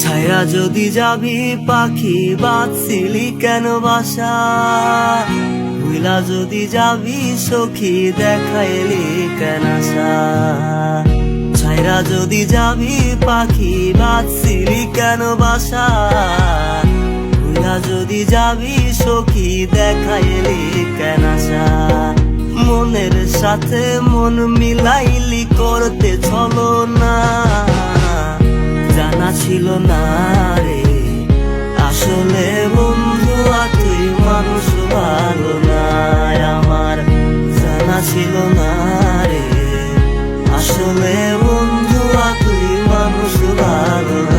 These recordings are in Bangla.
ছাইরা যদি যাবি পাখি বাঁধছিলি কেন বাসা, ভুইলা যদি যাবি সখী দেখাইলি কেন আশা। ছাইরা যদি যাবি পাখি বাঁধছিলি কেন বাসা, ভুইলা যদি যাবি সখী দেখাইলি কেন আশা। মনের সাথে মন মিলাইলি করতে চলো না, জানা ছিল না রে আসলে বন্ধু তুই মানুষ ভালো না আমার। জানা ছিল না রে আসলে বন্ধু তুই মানুষ ভালো না।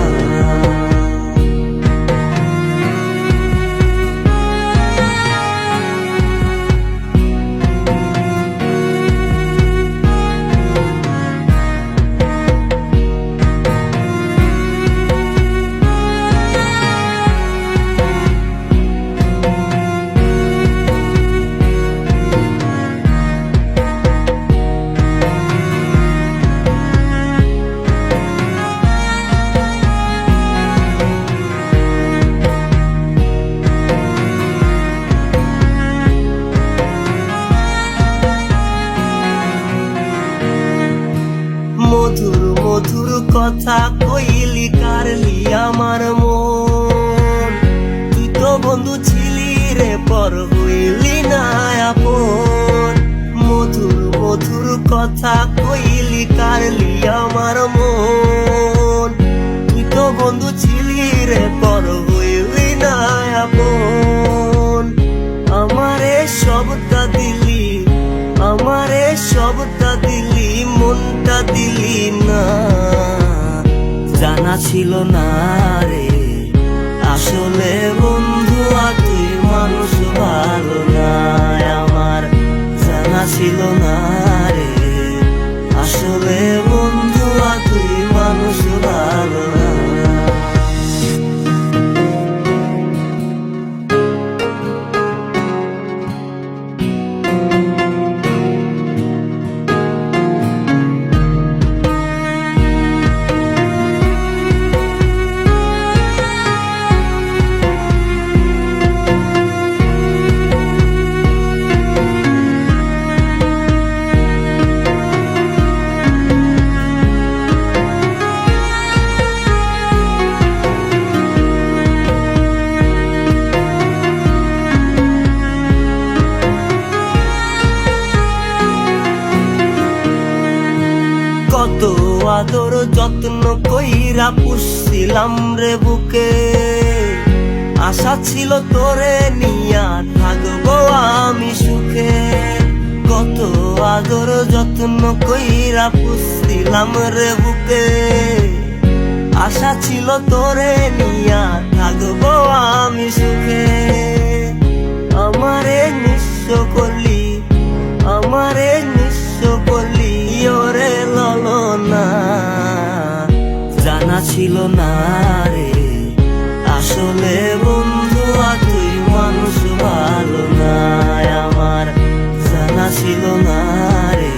মধুর মধুর কথা কইলি কারলি আমার মন, তুই তো বন্ধু ছিলি রে পর হইলি না আপন। মধুর মধুর কথা কইলি কারলি আমার মন, তুই তো বন্ধু ছিলি রে পর হইলি না আপন। আমারে সবটা দিলি, আমারে সবটা দিলি, মনটা দিলি না। জানা ছিল না রে আসলে বন্ধু তুই মানুষ ভালো না আমার। জানা ছিল না রে আসলে বন্ধু তুই মানুষ ভালো না। কত আদর যত্ন কইরা পুষছিলাম রে বুকে, আশা ছিল তোরে নিয়া থাকবো আমি সুখে। কত আদর যত্ন কইরা পুষছিলাম রে বুকে, আশা ছিল তোরে নিয়া থাকবো আমি সুখে। আমারে নিঃস্ব করলি, আমারে নিঃস্ব করলি ওরে ললনা। জানা ছিল না রে আসলে বন্ধু তুই মানুষ ভালো না আমার। জানা ছিল না রে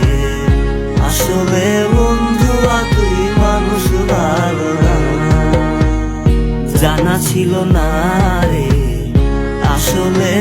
আসলে বন্ধু তুই মানুষ ভালো না। জানা ছিল না রে আসলে